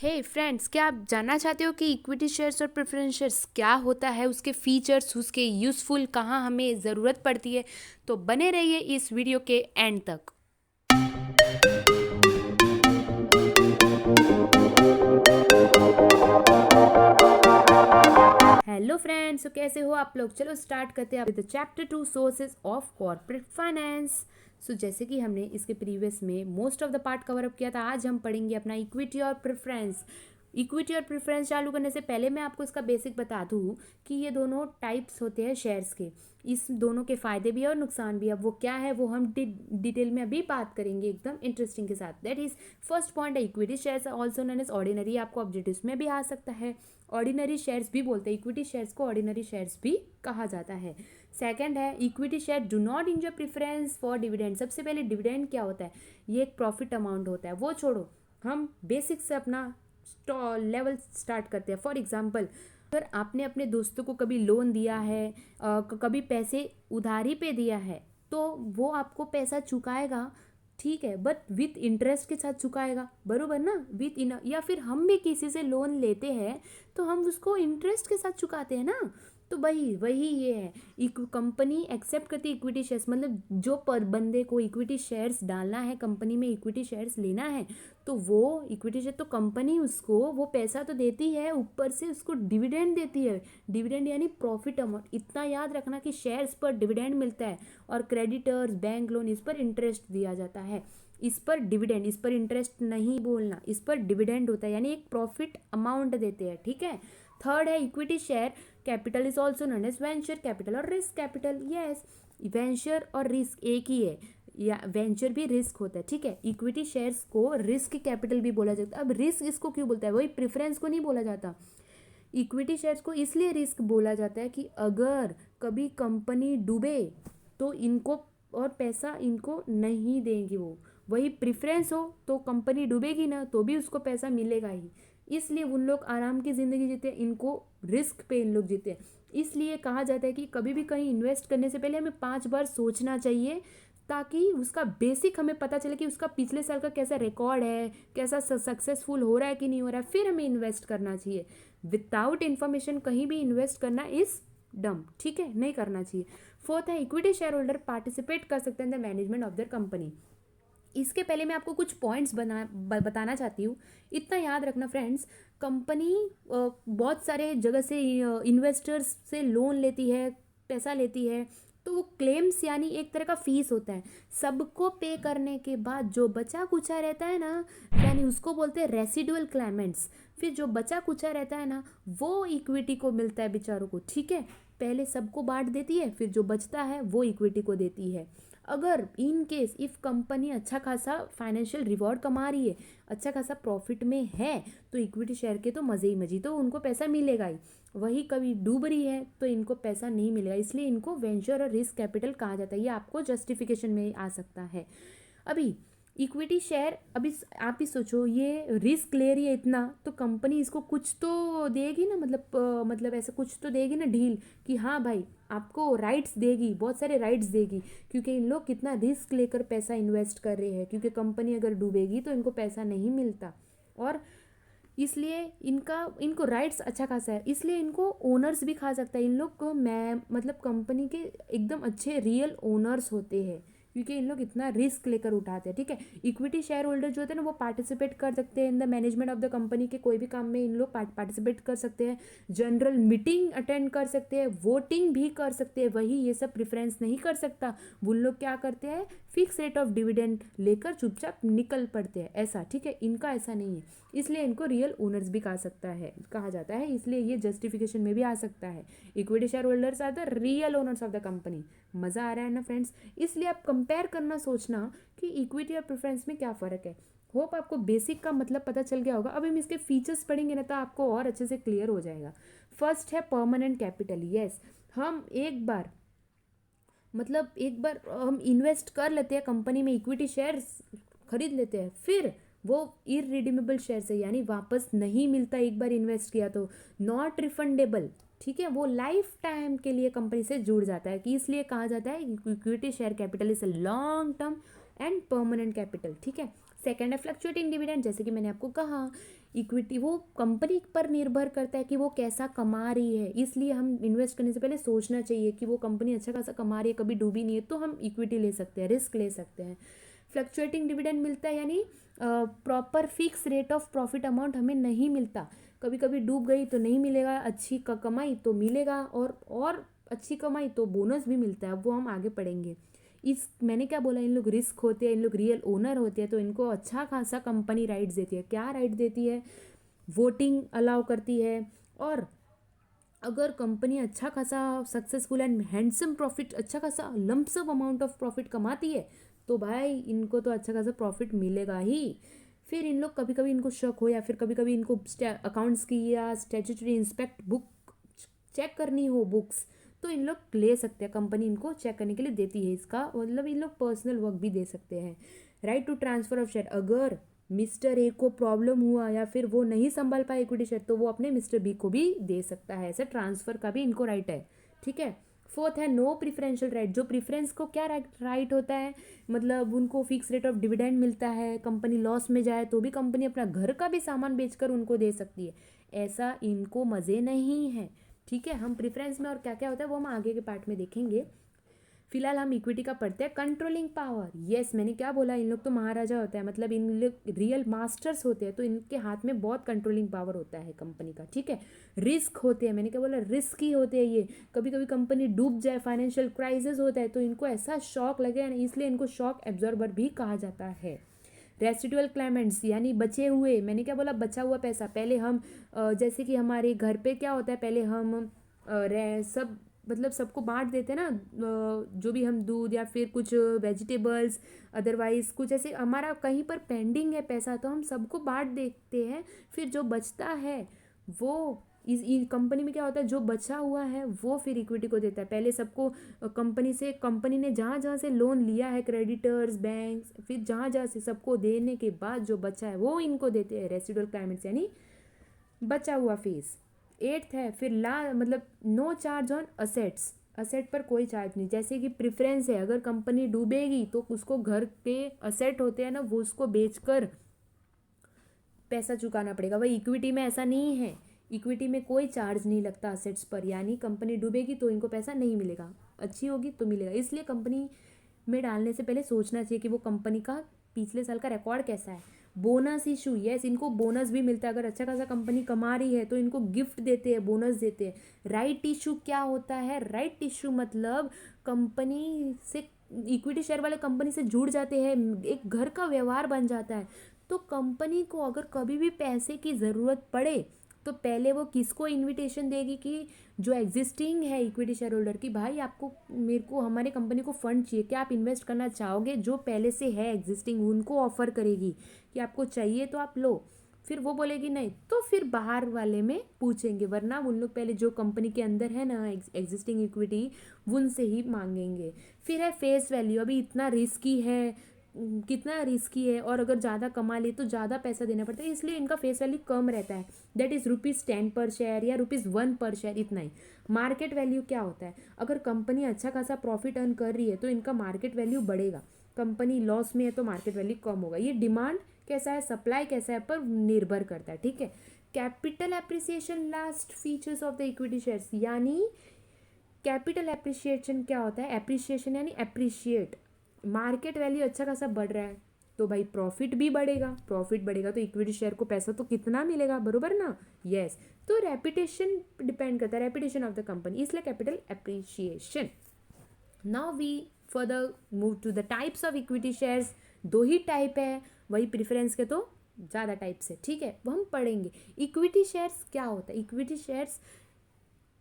हे friends, क्या आप जानना चाहते हो कि इक्विटी शेयर्स और प्रेफरेंस शेयर्स क्या होता है, उसके फीचर्स, उसके यूज़फुल कहाँ हमें ज़रूरत पड़ती है। तो बने रहिए इस वीडियो के एंड तक। हेलो फ्रेंड्स, तो कैसे हो आप लोग। चलो स्टार्ट करते हैं with chapter 2 sources of corporate finance. So जैसे कि हमने इसके प्रीवियस में most of the part cover up किया था, आज हम पढ़ेंगे अपना इक्विटी और प्रेफरेंस। इक्विटी और प्रेफरेंस चालू करने से पहले मैं आपको इसका बेसिक बता दूँ कि ये दोनों टाइप्स होते हैं शेयर्स के। इस दोनों के फ़ायदे भी है और नुकसान भी है। अब वो क्या है वो हम डिटेल में अभी बात करेंगे एकदम इंटरेस्टिंग के साथ। दैट इज़ फर्स्ट पॉइंट है equity shares also known as ordinary, आपको ऑब्जेक्टिव्स में भी आ सकता है। ऑर्डिनरी शेयर्स भी बोलते हैं, इक्विटी शेयर्स को ऑर्डिनरी शेयर्स भी कहा जाता है। सेकंड है equity share do not enjoy preference for dividend. सबसे पहले डिविडेंड क्या होता है, ये एक प्रॉफिट अमाउंट होता है। वो छोड़ो, हम बेसिक से अपना लेवल स्टार्ट करते हैं। फॉर एग्जाम्पल, अगर आपने अपने दोस्तों को कभी लोन दिया है, कभी पैसे उधारी पे दिया है, तो वो आपको पैसा चुकाएगा, ठीक है, बट विथ इंटरेस्ट के साथ चुकाएगा, बरोबर ना। विथ इन, या फिर हम भी किसी से लोन लेते हैं तो हम उसको इंटरेस्ट के साथ चुकाते हैं ना। तो वही वही ये है, कंपनी एक्सेप्ट करती है इक्विटी शेयर्स। मतलब जो पर बंदे को इक्विटी शेयर्स डालना है, कंपनी में इक्विटी शेयर्स लेना है, तो वो इक्विटी शेयर, तो कंपनी उसको वो पैसा तो देती है, ऊपर से उसको डिविडेंड देती है। डिविडेंड यानी प्रॉफिट अमाउंट। इतना याद रखना कि शेयर्स पर डिविडेंड मिलता है और क्रेडिटर्स, बैंक लोन, इस पर इंटरेस्ट दिया जाता है। इस पर डिविडेंड, इस पर इंटरेस्ट नहीं बोलना, इस पर डिविडेंड होता है, यानी एक प्रॉफिट अमाउंट देते हैं, ठीक है। थर्ड है equity share capital is also known as venture capital और रिस्क कैपिटल। यस, वेंचर और रिस्क एक ही है, या वेंचर भी रिस्क होता है, ठीक है। इक्विटी शेयर्स को रिस्क कैपिटल भी बोला जाता है। अब रिस्क इसको क्यों बोलता है, वही प्रेफरेंस को नहीं बोला जाता। इक्विटी शेयर्स को इसलिए रिस्क बोला जाता है कि अगर कभी कंपनी डूबे तो इनको और पैसा इनको नहीं देंगे वो। वही प्रेफरेंस हो तो कंपनी डूबेगी ना तो भी उसको पैसा मिलेगा ही। इसलिए उन लोग आराम की ज़िंदगी जीते हैं, इनको रिस्क पे इन लोग जीते हैं। इसलिए कहा जाता है कि कभी भी कहीं इन्वेस्ट करने से पहले हमें 5 बार सोचना चाहिए, ताकि उसका बेसिक हमें पता चले कि उसका पिछले साल का कैसा रिकॉर्ड है, कैसा सक्सेसफुल हो रहा है कि नहीं हो रहा है, फिर हमें इन्वेस्ट करना चाहिए। विदाउट इन्फॉर्मेशन कहीं भी इन्वेस्ट करना इज डम, ठीक है, नहीं करना चाहिए। फोर्थ है इक्विटी शेयर होल्डर पार्टिसिपेट कर सकते हैं in the management of their company. इसके पहले मैं आपको कुछ पॉइंट्स बताना चाहती हूँ। इतना याद रखना फ्रेंड्स, कंपनी बहुत सारे जगह से इन्वेस्टर्स से लोन लेती है, पैसा लेती है, तो वो क्लेम्स यानी एक तरह का फीस होता है। सबको पे करने के बाद जो बचा कुचा रहता है ना, यानी उसको बोलते हैं रेसिडुअल क्लेमेंट्स। फिर जो बचा कुचा रहता है ना, वो इक्विटी को मिलता है बेचारों को, ठीक है। पहले सबको बांट देती है, फिर जो बचता है वो इक्विटी को देती है। अगर इन केस इफ़ कंपनी अच्छा खासा फाइनेंशियल रिवॉर्ड कमा रही है, अच्छा खासा प्रॉफिट में है, तो इक्विटी शेयर के तो मज़े ही मज़े, तो उनको पैसा मिलेगा ही। वही कभी डूब रही है तो इनको पैसा नहीं मिलेगा, इसलिए इनको वेंचर और रिस्क कैपिटल कहा जाता है। ये आपको जस्टिफिकेशन में आ सकता है। अभी इक्विटी शेयर, अभी आप ही सोचो, ये रिस्क ले रही है इतना, तो कंपनी इसको कुछ तो देगी ना, मतलब ऐसा कुछ तो देगी ना डील, कि हाँ भाई आपको राइट्स देगी, बहुत सारे राइट्स देगी, क्योंकि इन लोग कितना रिस्क लेकर पैसा इन्वेस्ट कर रहे हैं, क्योंकि कंपनी अगर डूबेगी तो इनको पैसा नहीं मिलता। और इसलिए इनको राइट्स अच्छा खासा है, इसलिए इनको ओनर्स भी खा सकता है। इन लोग को मैं मतलब कंपनी के एकदम अच्छे रियल ओनर्स होते हैं, क्योंकि इन लोग इतना रिस्क लेकर उठाते हैं, ठीक है। इक्विटी शेयर होल्डर जो होते हैं ना, वो पार्टिसिपेट कर सकते हैं in the management of the company के कोई भी काम में। इन लोग पार्टिसिपेट कर सकते हैं, जनरल मीटिंग अटेंड कर सकते हैं, वोटिंग भी कर सकते हैं। वही ये सब प्रेफरेंस नहीं कर सकता। वो लोग क्या करते हैं, फिक्स रेट ऑफ डिविडेंड लेकर चुपचाप निकल पड़ते हैं, ऐसा, ठीक है। इनका ऐसा नहीं है, इसलिए इनको रियल ओनर्स भी कहा जाता है, इसलिए ये जस्टिफिकेशन में भी आ सकता है। Equity share holders are the real owners of the company. मज़ा आ रहा है ना फ्रेंड्स। इसलिए आप कंपेयर करना सोचना कि इक्विटी और प्रेफरेंस में क्या फ़र्क है। होप आपको बेसिक का मतलब पता चल गया होगा। अब हम इसके फीचर्स पढ़ेंगे ना तो आपको और अच्छे से क्लियर हो जाएगा। फर्स्ट है परमानेंट कैपिटल। यस, हम एक बार हम इन्वेस्ट कर लेते हैं कंपनी में, इक्विटी शेयर्स खरीद लेते हैं, फिर वो इरिडीमेबल शेयर्स है, यानी वापस नहीं मिलता एक बार इन्वेस्ट किया तो, नॉट रिफंडेबल, ठीक है। वो लाइफ टाइम के लिए कंपनी से जुड़ जाता है, कि इसलिए कहा जाता है equity share capital is a long term and permanent capital, ठीक है। सेकेंड है फ्लक्चुएटिंग डिविडेंड। जैसे कि मैंने आपको कहा, इक्विटी वो कंपनी पर निर्भर करता है कि वो कैसा कमा रही है, इसलिए हम इन्वेस्ट करने से पहले सोचना चाहिए कि वो कंपनी अच्छा खासा कमा रही है, कभी डूबी नहीं है, तो हम इक्विटी ले सकते हैं, रिस्क ले सकते हैं। फ्लक्चुएटिंग डिविडेंड मिलता है, यानी proper fix rate of profit amount हमें नहीं मिलता, कभी कभी डूब गई तो नहीं मिलेगा, अच्छी कमाई तो मिलेगा, और अच्छी कमाई तो बोनस भी मिलता है, वो हम आगे पढ़ेंगे। इस मैंने क्या बोला, इन लोग रिस्क होते हैं, इन लोग रियल ओनर होते हैं, तो इनको अच्छा खासा कंपनी राइट्स देती है। क्या राइट देती है? वोटिंग अलाउ करती है, और अगर कंपनी अच्छा खासा सक्सेसफुल एंड हैंडसम प्रॉफिट, अच्छा खासा लमसम अमाउंट ऑफ प्रॉफिट कमाती है, तो भाई इनको तो अच्छा खासा प्रॉफिट मिलेगा ही। फिर इन लोग कभी कभी इनको शक हो, या फिर कभी कभी इनको अकाउंट्स की या स्टैट्यूटरी इंस्पेक्ट बुक चेक करनी हो, बुक्स, तो इन लोग ले सकते हैं, कंपनी इनको चेक करने के लिए देती है। इसका मतलब इन लोग पर्सनल वर्क भी दे सकते हैं। Right to transfer of share, अगर मिस्टर ए को प्रॉब्लम हुआ या फिर वो नहीं संभाल पाए इक्विटी शेयर, तो वो अपने मिस्टर बी को भी दे सकता है, ऐसे ट्रांसफर का भी इनको राइट है। ठीक है। फोर्थ है नो प्रिफरेंशियल राइट। जो प्रिफरेंस को क्या राइट होता है, मतलब उनको फिक्स रेट ऑफ डिविडेंड मिलता है, कंपनी लॉस में जाए तो भी कंपनी अपना घर का भी सामान बेचकर उनको दे सकती है, ऐसा इनको मज़े नहीं है। ठीक है। हम प्रेफरेंस में और क्या क्या होता है वो हम आगे के पार्ट में देखेंगे। फिलहाल हम इक्विटी का पढ़ते हैं। कंट्रोलिंग पावर, यस मैंने क्या बोला, इन लोग तो महाराजा होता है, मतलब इन लोग रियल मास्टर्स होते हैं, तो इनके हाथ में बहुत कंट्रोलिंग पावर होता है कंपनी का। ठीक है। रिस्क होते हैं, मैंने क्या बोला, रिस्क ही होते हैं ये, कभी कभी कंपनी डूब जाए, फाइनेंशियल क्राइसिस होता है, तो इनको ऐसा शॉक लगे, इसलिए इनको शॉक एब्जॉर्बर भी कहा जाता है। रेसिडुअल क्लाइमेंट्स, यानी बचे हुए, मैंने क्या बोला, बचा हुआ पैसा, पहले हम जैसे कि हमारे घर पे क्या होता है, पहले हम सब मतलब सबको बांट देते हैं ना, जो भी हम दूध या फिर कुछ वेजिटेबल्स, अदरवाइज कुछ ऐसे हमारा कहीं पर पेंडिंग है पैसा, तो हम सबको बांट देते हैं, फिर जो बचता है वो इस कंपनी में क्या होता है, जो बचा हुआ है वो फिर इक्विटी को देता है। पहले सबको कंपनी ने जहाँ जहाँ से लोन लिया है, क्रेडिटर्स, बैंक्स, फिर जहाँ जहाँ से सबको देने के बाद जो बचा है वो इनको देते हैं, रेसिडुअल क्लाइमेट्स, यानी बचा हुआ फेस। एट्थ है फिर मतलब no charge on assets, asset पर कोई चार्ज नहीं, जैसे कि प्रेफरेंस है, अगर कंपनी डूबेगी तो उसको घर के असेट होते हैं ना, वो उसको बेचकर पैसा चुकाना पड़ेगा। वही इक्विटी में ऐसा नहीं है, इक्विटी में कोई चार्ज नहीं लगता असेट्स पर, यानी कंपनी डूबेगी तो इनको पैसा नहीं मिलेगा, अच्छी होगी तो मिलेगा। इसलिए कंपनी में डालने से पहले सोचना चाहिए कि वो कंपनी का पिछले साल का रिकॉर्ड कैसा है। बोनस इशू, यस इनको बोनस भी मिलता है, अगर अच्छा खासा कंपनी कमा रही है तो इनको गिफ्ट देते हैं, बोनस देते हैं। राइट इशू क्या होता है? राइट इशू मतलब कंपनी से, इक्विटी शेयर वाले कंपनी से जुड़ जाते हैं, एक घर का व्यवहार बन जाता है, तो कंपनी को अगर कभी भी पैसे की ज़रूरत पड़े तो पहले वो किसको इनविटेशन देगी, कि जो एग्जिस्टिंग है इक्विटी शेयर होल्डर की, भाई आपको, मेरे को हमारे कंपनी को फंड चाहिए, क्या आप इन्वेस्ट करना चाहोगे, जो पहले से है एग्जिस्टिंग उनको ऑफर करेगी कि आपको चाहिए तो आप लो। फिर वो बोलेगी नहीं, तो फिर बाहर वाले में पूछेंगे, वरना उन लोग पहले जो कंपनी के अंदर है ना एग्जिस्टिंग इक्विटी, उनसे ही मांगेंगे। फिर है फेस वैल्यू, अभी इतना रिस्की है, कितना रिस्की है, और अगर ज़्यादा कमा ले तो ज़्यादा पैसा देना पड़ता है, इसलिए इनका फेस वैल्यू कम रहता है, दैट इज़ ₹10 पर शेयर या ₹1 पर शेयर, इतना ही। मार्केट वैल्यू क्या होता है? अगर कंपनी अच्छा खासा प्रॉफिट अर्न कर रही है तो इनका मार्केट वैल्यू बढ़ेगा, कंपनी लॉस में है तो मार्केट वैल्यू कम होगा। ये डिमांड कैसा है, सप्लाई कैसा है पर निर्भर करता है। ठीक है। Capital appreciation, last features of the equity shares, यानी कैपिटल एप्रिसिएशन क्या होता है? एप्रिसिएशन यानी एप्रिशिएट, मार्केट वैल्यू अच्छा खासा बढ़ रहा है तो भाई प्रॉफिट भी बढ़ेगा, प्रॉफिट बढ़ेगा तो इक्विटी शेयर को पैसा तो कितना मिलेगा, बरोबर ना? यस। तो रेपुटेशन डिपेंड करता है, रेपुटेशन ऑफ द कंपनी, इसलिए capital appreciation. Now we further move to the types of equity shares. दो ही टाइप है, वही प्रेफरेंस के तो ज़्यादा टाइप्स है। ठीक है, वो हम पढ़ेंगे। इक्विटी शेयर्स क्या होता है? Equity shares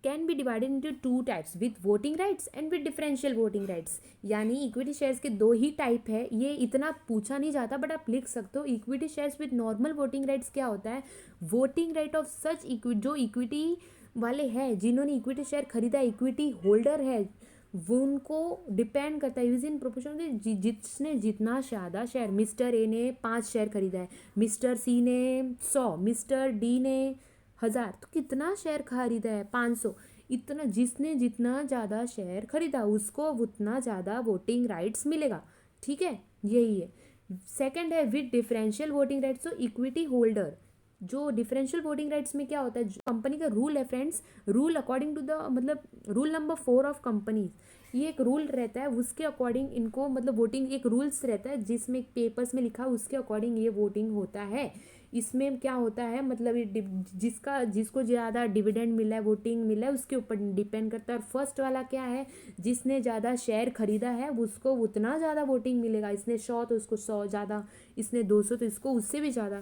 can be divided into two types, with voting rights and with differential voting rights. यानी इक्विटी शेयर्स के दो ही टाइप है, ये इतना पूछा नहीं जाता बट आप लिख सकते हो। Equity shares with normal voting rights क्या होता है? Voting right of such equity, जो इक्विटी वाले हैं जिन्होंने इक्विटी शेयर खरीदा, इक्विटी होल्डर है, वो उनको डिपेंड करता है, यूज इन प्रोपोर्शन, जिसने जितना ज़्यादा शेयर, मिस्टर ए ने 5 शेयर खरीदा है, मिस्टर सी ने 100, मिस्टर डी ने 1000, तो कितना शेयर खरीदा है? 500। इतना, जिसने जितना ज़्यादा शेयर खरीदा उसको उतना ज़्यादा वोटिंग राइट्स मिलेगा। ठीक है, यही है। सेकंड है विद डिफरेंशियल वोटिंग राइट्स, तो इक्विटी होल्डर, जो डिफरेंशियल वोटिंग राइट्स में क्या होता है, जो कंपनी का रूल है friends, rule according to the मतलब रूल नंबर 4 ऑफ कंपनीज, ये एक रूल रहता है, उसके अकॉर्डिंग इनको मतलब वोटिंग एक रूल्स रहता है जिसमें पेपर्स में लिखा है उसके अकॉर्डिंग ये वोटिंग होता है। इसमें क्या होता है मतलब ये जिसको ज़्यादा डिविडेंड मिला है, वोटिंग मिला है, उसके ऊपर डिपेंड करता है। और फर्स्ट वाला क्या है, जिसने ज़्यादा शेयर खरीदा है उसको उतना ज़्यादा वोटिंग मिलेगा। इसने 100 तो उसको 100 ज़्यादा, इसने 200 तो इसको उससे भी ज़्यादा।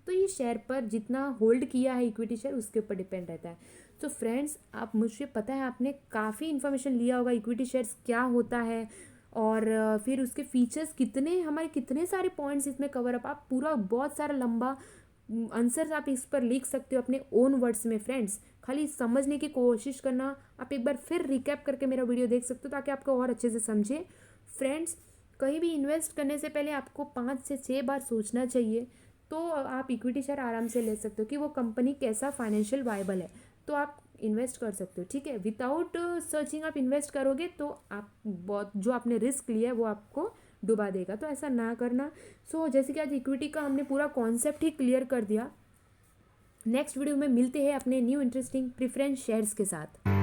तो ये शेयर पर जितना होल्ड किया है इक्विटी शेयर उसके ऊपर डिपेंड रहता है। तो फ्रेंड्स, आप मुझे पता है आपने काफ़ी इन्फॉर्मेशन लिया होगा इक्विटी शेयर्स क्या होता है, और फिर उसके फीचर्स कितने, हमारे कितने सारे पॉइंट्स इसमें कवर अप, आप पूरा बहुत सारा लंबा आंसर्स आप इस पर लिख सकते हो अपने ओन वर्ड्स में। फ्रेंड्स, खाली समझने की कोशिश करना, आप एक बार फिर रिकैप करके मेरा वीडियो देख सकते हो ताकि आपको और अच्छे से समझे। फ्रेंड्स, कहीं भी इन्वेस्ट करने से पहले आपको 5 से 6 बार सोचना चाहिए, तो आप इक्विटी शेयर आराम से ले सकते हो कि वो कंपनी कैसा फाइनेंशियल वायबल है, तो आप इन्वेस्ट कर सकते हो। ठीक है, विदाउट सर्चिंग आप इन्वेस्ट करोगे तो आप बहुत जो आपने रिस्क लिया है वो आपको डुबा देगा, तो ऐसा ना करना। जैसे कि आज इक्विटी का हमने पूरा कॉन्सेप्ट ही क्लियर कर दिया। नेक्स्ट वीडियो में मिलते हैं अपने न्यू इंटरेस्टिंग प्रेफरेंस शेयर्स के साथ।